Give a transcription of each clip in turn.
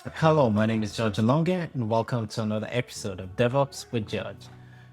Hello, my name is George Alonge, and welcome to another episode of DevOps with George.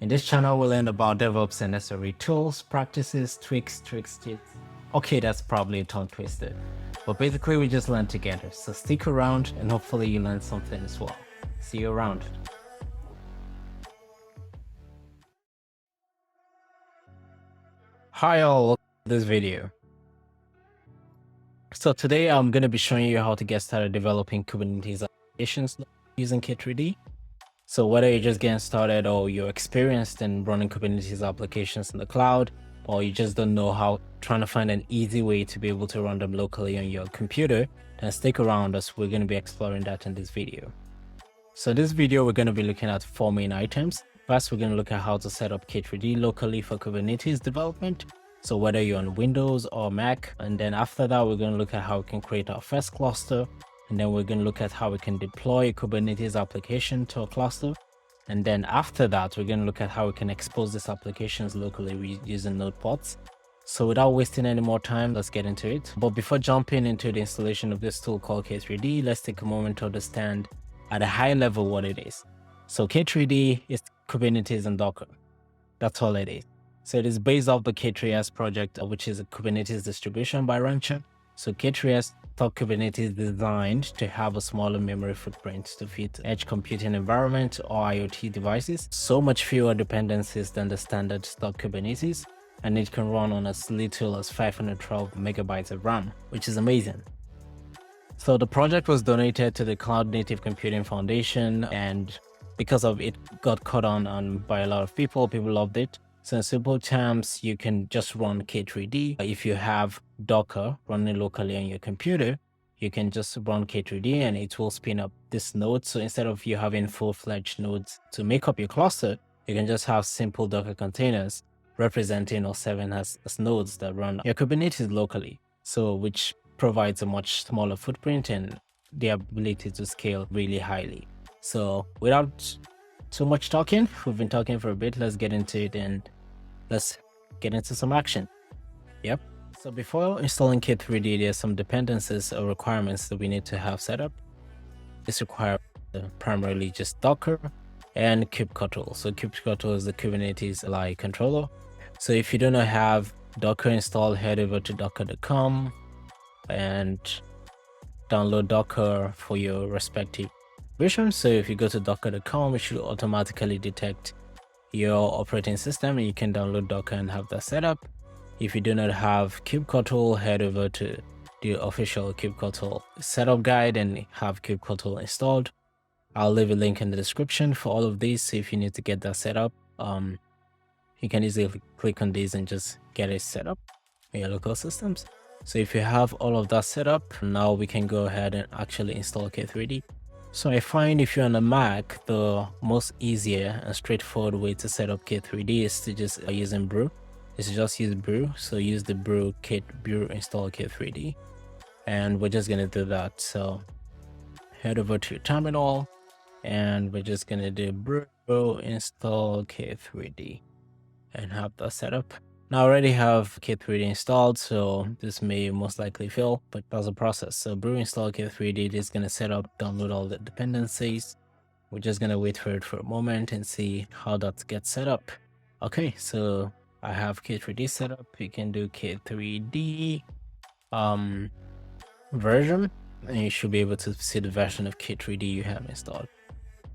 In this channel, we'll learn about DevOps and necessary tools, practices, tweaks, tricks, cheats. Okay, that's probably a tongue twister, but basically we just learn together. So stick around, and hopefully you learn something as well. See you around. Hi all, welcome to this video. So today I'm going to be showing you how to get started developing Kubernetes applications using K3d. So whether you're just getting started or you're experienced in running Kubernetes applications in the cloud, or you just don't know how, trying to find an easy way to be able to run them locally on your computer, then stick around as we're going to be exploring that in this video. So this video, we're going to be looking at 4 main items. First, we're going to look at how to set up K3d locally for Kubernetes development. So whether you're on Windows or Mac, and then after that, we're going to look at how we can create our first cluster. And then we're going to look at how we can deploy a Kubernetes application to a cluster. And then after that, we're going to look at how we can expose these applications locally using node pods. So without wasting any more time, let's get into it. But before jumping into the installation of this tool called K3d, let's take a moment to understand at a high level what it is. So K3d is Kubernetes and Docker. That's all it is. So it is based off the K3s project, which is a Kubernetes distribution by Rancher. So K3s thought Kubernetes designed to have a smaller memory footprint to fit edge computing environment or IoT devices, so much fewer dependencies than the standard stock Kubernetes, and it can run on as little as 512 megabytes of RAM, which is amazing. So the project was donated to the Cloud Native Computing Foundation, and because of it got caught on by a lot of people loved it. So in simple terms, you can just run K3d. If you have Docker running locally on your computer, you can just run K3d and it will spin up this node. So instead of you having full-fledged nodes to make up your cluster, you can just have simple Docker containers representing or serving as nodes that run your Kubernetes locally. So which provides a much smaller footprint and the ability to scale really highly. So without too much talking, we've been talking for a bit, let's get into it and let's get into some action. Yep. So before installing K3d, there's some dependencies or requirements that we need to have set up. This requires primarily just Docker and kubectl. So kubectl is the Kubernetes CLI controller. So if you do not have Docker installed, head over to docker.com and download Docker for your respective version. So if you go to docker.com, it should automatically detect your operating system and you can download Docker and have that set up. If you do not have kubectl, head over to the official kubectl setup guide and have kubectl installed. I'll leave a link in the description for all of these. So if you need to get that set up, you can easily click on these and just get it set up in your local systems. So if you have all of that set up, now we can go ahead and actually install K3d. So I find if you're on a Mac, the most easier and straightforward way to set up K3d is to just using brew. Is to just use brew. So use the brew install K3d, and we're just gonna do that. So head over to your terminal, and we're just gonna do brew install K3d, and have that set up. Now I already have K3d installed, so this may most likely fail, but that's a process. So brew install K3d is going to set up, download all the dependencies. We're just going to wait for it for a moment and see how that gets set up. Okay, so I have K3d set up. You can do K3d version, and you should be able to see the version of K3d you have installed.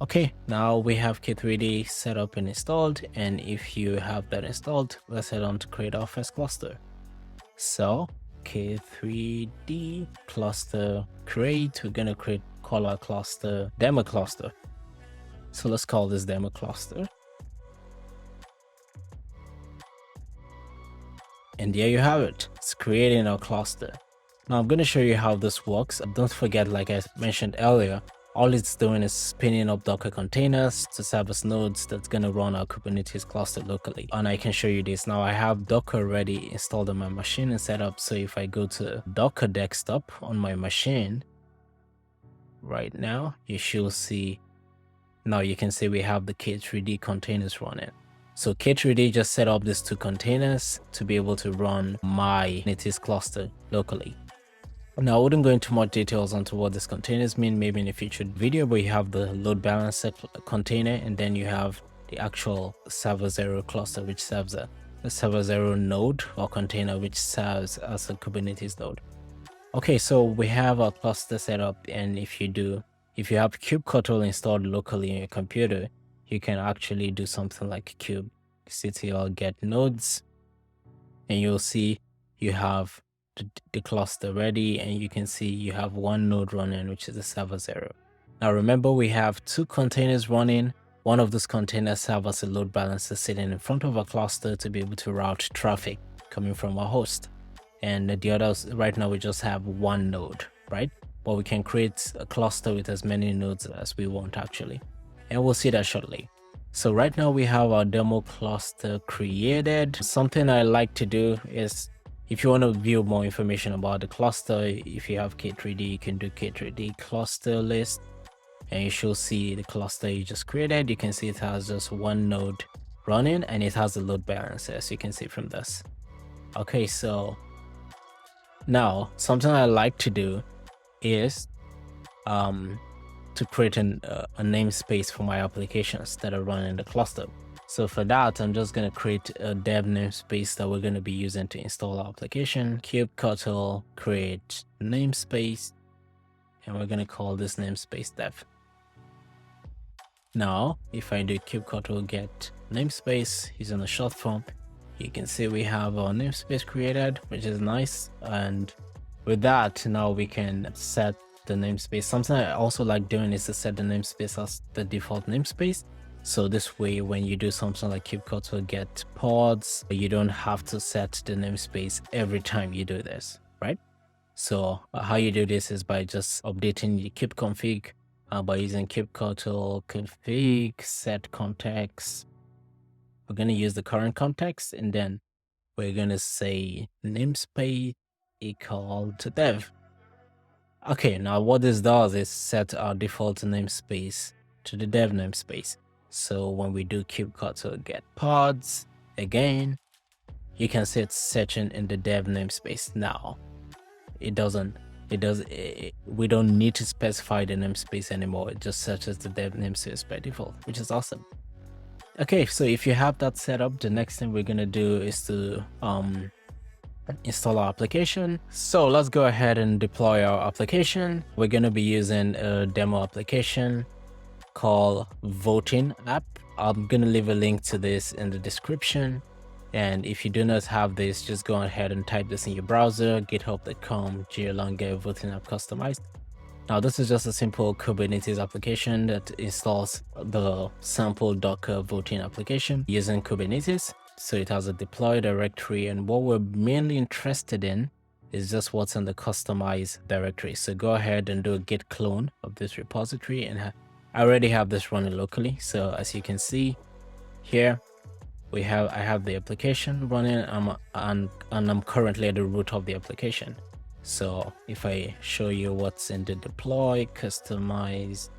Okay, now we have K3d set up and installed, and if you have that installed, let's head on to create our first cluster. So K3d cluster create, we're gonna call our cluster demo cluster. So let's call this demo cluster. And there you have it, it's creating our cluster. Now I'm gonna show you how this works. Don't forget, like I mentioned earlier, all it's doing is spinning up Docker containers to serve as nodes that's going to run our Kubernetes cluster locally. And I can show you this. Now I have Docker already installed on my machine and set up. So if I go to Docker desktop on my machine right now, you should see, now you can see we have the K3d containers running. So K3d just set up these 2 containers to be able to run my Kubernetes cluster locally. Now, I wouldn't go into much details onto what these containers mean, maybe in a future video, but you have the load balancer container, and then you have the actual server 0 cluster, which serves a server 0 node or container, which serves as a Kubernetes node. Okay, so we have our cluster set up, and if you have kubectl installed locally in your computer, you can actually do something like kubectl get nodes, and you'll see you have the cluster ready, and you can see you have one node running, which is the server 0. Now remember, we have two containers running. One of those containers serves as a load balancer sitting in front of a cluster to be able to route traffic coming from our host. And the others, right now we just have one node, right? But we can create a cluster with as many nodes as we want actually. And we'll see that shortly. So right now we have our demo cluster created. Something I like to do is, if you want to view more information about the cluster, if you have K3d, you can do K3d cluster list, and you should see the cluster you just created. You can see it has just one node running, and it has a load balancer, as you can see from this. Okay, so now something I like to do is to create a namespace for my applications that are running in the cluster. So for that, I'm just going to create a dev namespace that we're going to be using to install our application. Kubectl create namespace, and we're going to call this namespace dev. Now, if I do kubectl get namespace using the short form, you can see we have our namespace created, which is nice. And with that, now we can set the namespace. Something I also like doing is to set the namespace as the default namespace. So this way, when you do something like kubectl get pods, you don't have to set the namespace every time you do this, right? So how you do this is by just updating the kubectl config by using kubectl config set context. We're going to use the current context, and then we're going to say namespace equal to dev. Okay, now what this does is set our default namespace to the dev namespace. So when we do kubectl get pods, again, you can see it's searching in the dev namespace. Now, we don't need to specify the namespace anymore. It just searches the dev namespace by default, which is awesome. Okay, so if you have that set up, the next thing we're gonna do is to install our application. So let's go ahead and deploy our application. We're gonna be using a demo application called voting app. I'm gonna leave a link to this in the description, and if you do not have this, just go ahead and type this in your browser, github.com get voting app customized. Now this is just a simple Kubernetes application that installs the sample Docker voting application using Kubernetes. So it has a deploy directory, and what we're mainly interested in is just what's in the customized directory. So go ahead and do a git clone of this repository, and I already have this running locally. So as you can see here, I have the application running, and I'm currently at the root of the application. So if I show you what's in the deploy customize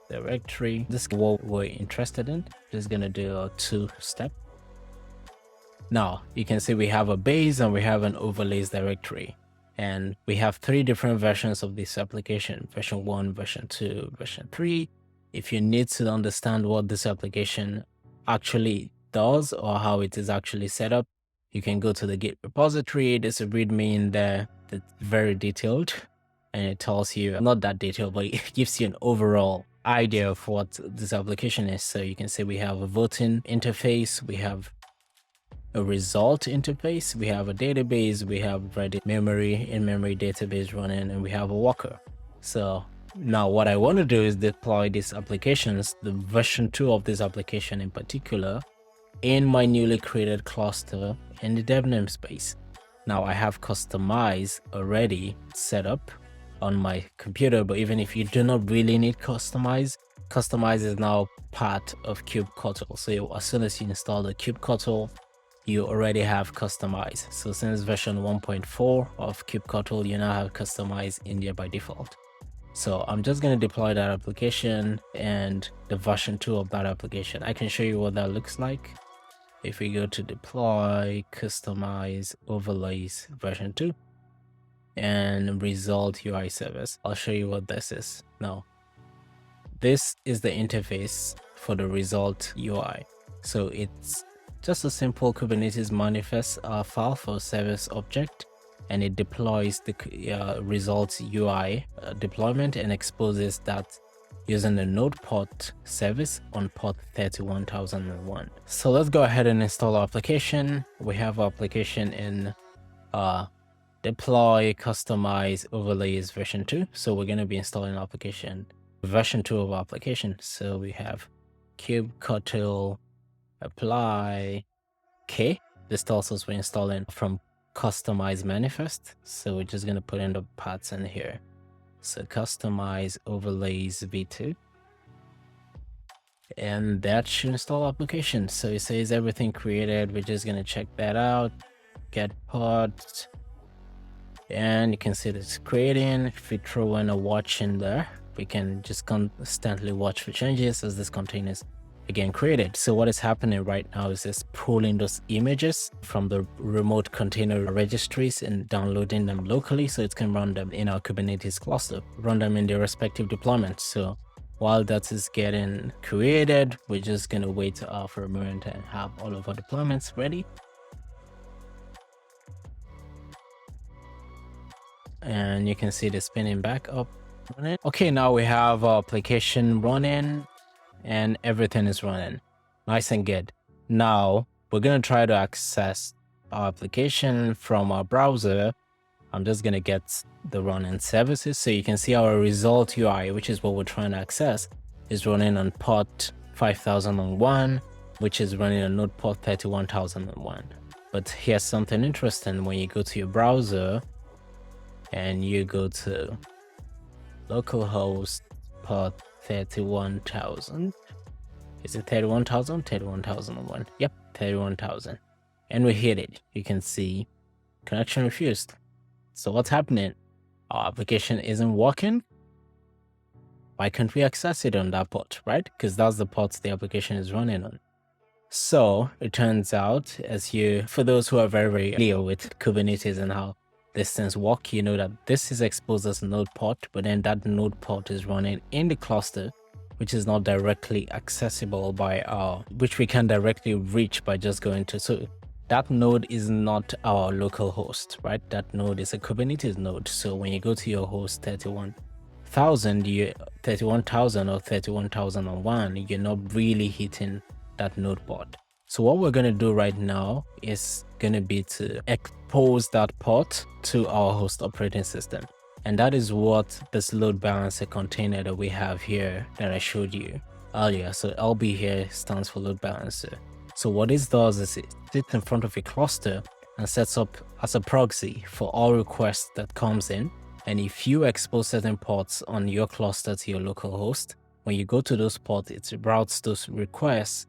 directory, this is what we're interested in. Just gonna do a 2-step. Now you can see we have a base and we have an overlays directory, and we have 3 different versions of this application: version 1, version 2, version 3. If you need to understand what this application actually does or how it is actually set up, you can go to the Git repository. There's a README in there that's very detailed, and it tells you, not that detailed, but it gives you an overall idea of what this application is. So you can see we have a voting interface, we have a result interface, we have a database, we have Redis in-memory database running, and we have a worker. So now what I want to do is deploy these applications, the version 2 of this application in particular, in my newly created cluster in the dev namespace. Now I have customize already set up on my computer, but even if you do not really need customize is now part of kubectl. So as soon as you install the kubectl, you already have customize. So since version 1.4 of kubectl, you now have customize in there by default. So I'm just going to deploy that application and the version 2 of that application. I can show you what that looks like. If we go to deploy, customize, overlays, version 2, and result UI service. I'll show you what this is now. This is the interface for the result UI. So it's just a simple Kubernetes manifest file for service object, and it deploys the results UI deployment and exposes that using the node port service on port 31001. So let's go ahead and install our application. We have our application in deploy, customize, overlays version 2. So we're going to be installing application version 2 of our application. So we have kubectl apply K. This tells us we're installing from customize manifest. So we're just going to put in the paths in here. So customize overlays v2, and that should install application. So it says everything created. We're just going to check that out, get pod, and you can see it's creating. If we throw in a watch in there, we can just constantly watch for changes as this container is again created. So what is happening right now is just pulling those images from the remote container registries and downloading them locally, so it can run them in our Kubernetes cluster, run them in their respective deployments. So while that is getting created, we're just going to wait for a moment and have all of our deployments ready. And you can see the spinning back up. Okay, now we have our application running and everything is running nice and good. Now we're going to try to access our application from our browser. I'm just going to get the running services. So you can see our result UI, which is what we're trying to access, is running on port 5001, which is running on node port 31001. But here's something interesting. When you go to your browser and you go to localhost port 31,000. Is it 31,000? 31,001. Yep, 31,000. And we hit it. You can see connection refused. So what's happening? Our application isn't working. Why can't we access it on that port, right? Because that's the port the application is running on. So it turns out, for those who are very familiar with Kubernetes and how these things work, you know that this is exposed as a node port, but then that node port is running in the cluster, which is not directly accessible by which we can directly reach by just going to. So that node is not our local host, right? That node is a Kubernetes node. So when you go to your host 31,000 or 31,001, you're not really hitting that node port. So what we're going to do right now is going to be to expose that port to our host operating system. And that is what this load balancer container that we have here that I showed you earlier. So LB here stands for load balancer. So what this does is it sits in front of a cluster and sets up as a proxy for all requests that comes in. And if you expose certain ports on your cluster to your local host, when you go to those ports, it routes those requests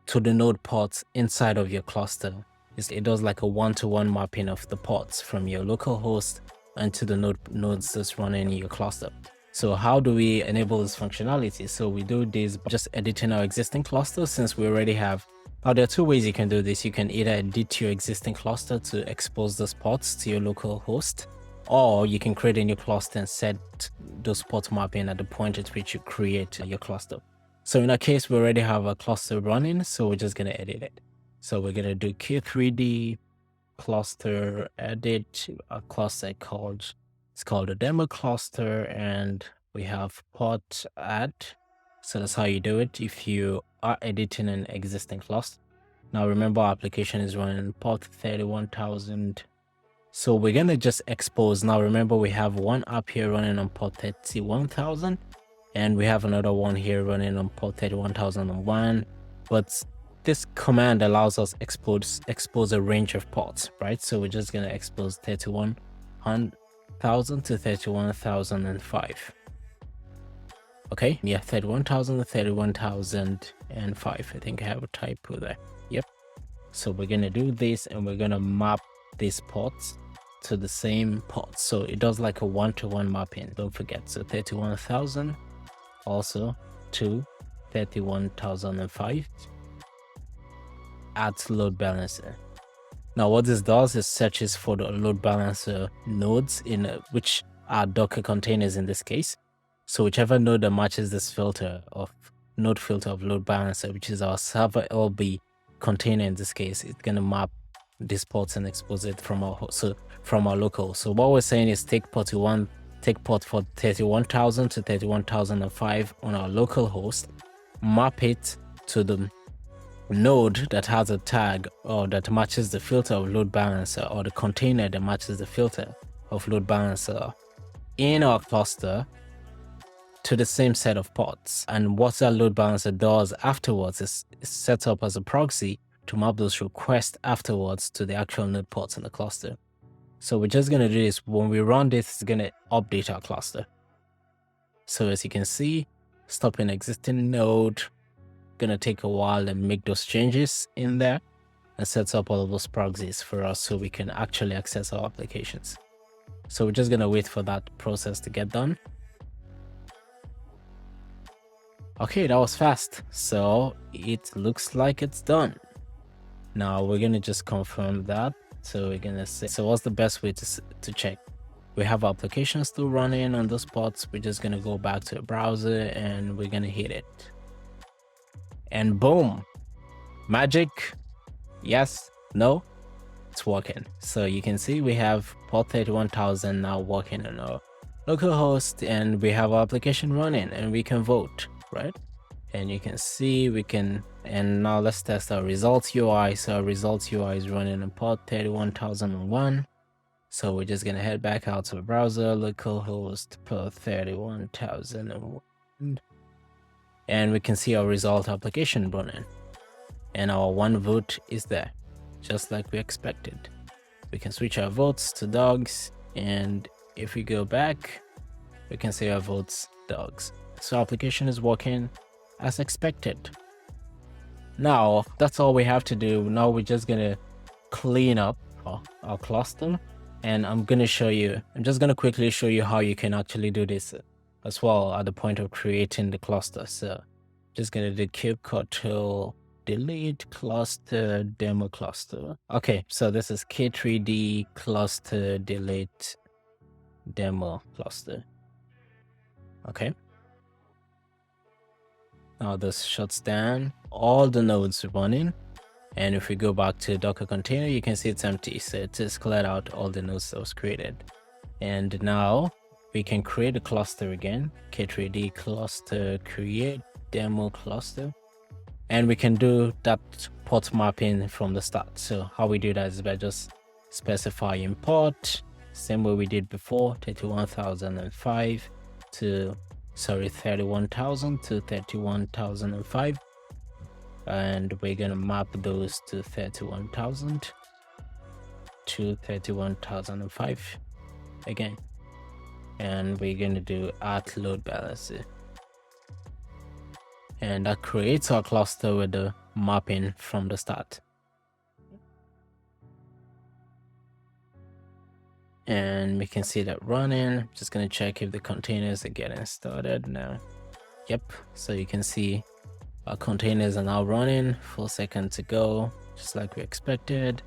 to the node ports inside of your cluster. It does like a one-to-one mapping of the ports from your local host and to the nodes that's running in your cluster. So how do we enable this functionality? So we do this by just editing our existing cluster, since we already have. Now there are two ways you can do this. You can either edit your existing cluster to expose those ports to your local host, or you can create a new cluster and set those port mapping at the point at which you create your cluster. So in our case, we already have a cluster running, so we're just going to edit it. So we're going to do K3d cluster edit a cluster it's called a demo cluster, and we have port add. So that's how you do it if you are editing an existing cluster. Now remember, our application is running port 31,000. So we're going to just expose. Now remember, we have one app here running on port 31,000. And we have another one here running on port 31,001. But this command allows us expose a range of ports, right? So we're just going to expose 31,000 to 31,005. Okay, yeah, 31,000 to 31,005. I think I have a typo there. Yep. So we're going to do this, and we're going to map these ports to the same port. So it does like a one-to-one mapping. Don't forget. So 31,000 also to 31,005 at load balancer. Now what this does is searches for the load balancer nodes in which are Docker containers in this case. So whichever node that matches this filter of node filter of load balancer, which is our server LB container in this case, it's gonna map these ports and expose it from our from our local. So what we're saying is take port for 31,000 to 31,005 on our local host, map it to the node that has a tag or that matches the filter of load balancer, or the container that matches the filter of load balancer in our cluster, to the same set of ports. And what that load balancer does afterwards is set up as a proxy to map those requests afterwards to the actual node ports in the cluster. So we're just going to do this. When we run this, it's going to update our cluster. So as you can see, stop an existing node, gonna take a while and make those changes in there and sets up all of those proxies for us so we can actually access our applications. So we're just gonna wait for that process to get done. Okay, that was fast. So it looks like it's done. Now we're gonna just confirm that. So we're gonna say, so what's the best way to check? We have applications still running on those ports. We're just gonna go back to a browser and we're gonna hit it. And boom, magic. Yes, no, it's working. So you can see we have port 31,000 now working on our local host, and we have our application running, and we can vote, right? And you can see we can, and now let's test our results UI. So our results UI is running on port 31,001. So we're just gonna head back out to the browser, localhost port 31,001. And we can see our result application running, and our one vote is there, just like we expected. We can switch our votes to dogs, and if we go back, we can see our votes dogs. So our application is working as expected. Now that's all we have to do. Now we're just gonna clean up our cluster, and I'm just gonna quickly show you how you can actually do this as well at the point of creating the cluster. So just gonna do kubectl delete cluster demo cluster. Okay, so this is K3d cluster delete demo cluster. Okay, now this shuts down all the nodes running, and if we go back to Docker container, you can see it's empty. So it just cleared out all the nodes that was created. And now we can create a cluster again, K3d cluster create demo cluster, and we can do that port mapping from the start. So how we do that is by just specifying port, same way we did before, 31,005 to 31,000 to 31,005, and we're gonna map those to 31,000 to 31,005 again. And we're going to do at load balancer, and that creates our cluster with the mapping from the start. And we can see that running. Just going to check if the containers are getting started now. Yep, so you can see our containers are now running. 4 seconds to go, just like we expected.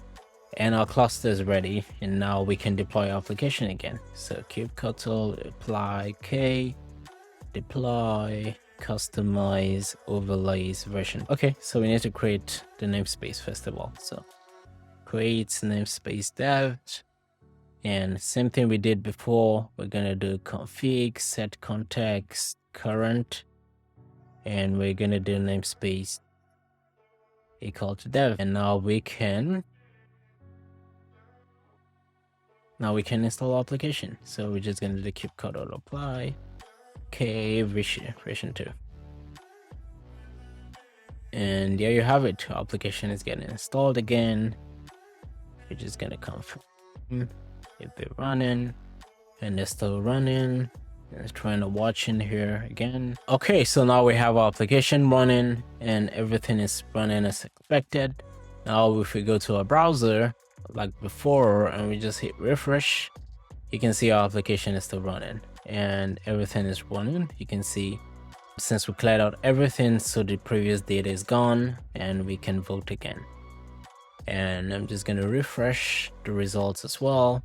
And our cluster is ready, and now we can deploy our application again. So kubectl apply k deploy customize overlays version. Okay, so we need to create the namespace first of all. So create namespace dev, and same thing we did before. We're gonna do config set context current, and we're gonna do namespace equal to dev, and now we can install our application. So we're just going to do kubectl apply k version 2. And there you have it. Our application is getting installed again. We're just going to confirm if they're running, and they're still running. Let's try to watch in here again. Okay, so now we have our application running and everything is running as expected. Now if we go to our browser like before and we just hit refresh, you can see our application is still running and everything is running. You can see since we cleared out everything, so the previous data is gone, and we can vote again. And I'm just going to refresh the results as well.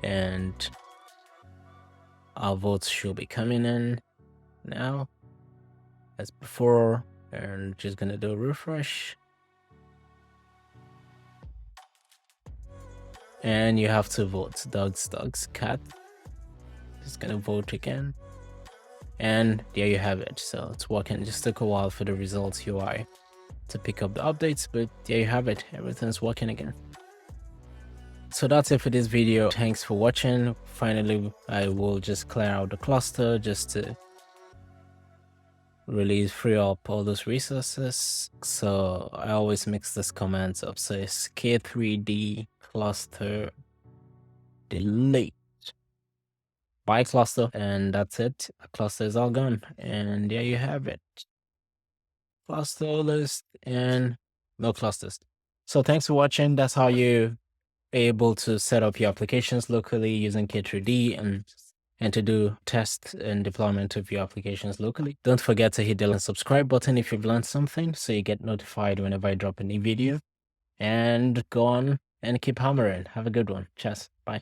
And our votes should be coming in now as before. And just going to do a refresh. And you have to vote. Dogs, cat. Just going to vote again. And there you have it. So it's working. Just took a while for the results UI to pick up the updates, but there you have it. Everything's working again. So that's it for this video. Thanks for watching. Finally, I will just clear out the cluster just to free up all those resources. So I always mix this command up. So it's K3d cluster delete by cluster, and that's it. The cluster is all gone, and there you have it. Cluster list and no clusters. So thanks for watching. That's how you able to set up your applications locally using K3d and to do test and deployment of your applications locally. Don't forget to hit the subscribe button if you've learned something so you get notified whenever I drop a new video. And go on and keep hammering. Have a good one. Cheers. Bye.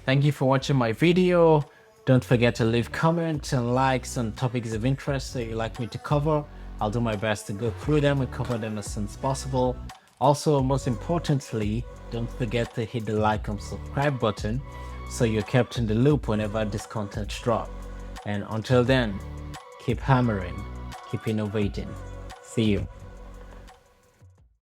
Thank you for watching my video. Don't forget to leave comments and likes on topics of interest that you'd like me to cover. I'll do my best to go through them and cover them as soon as possible. Also, most importantly, don't forget to hit the like and subscribe button so you're kept in the loop whenever this content drops. And until then, keep hammering, keep innovating. See you.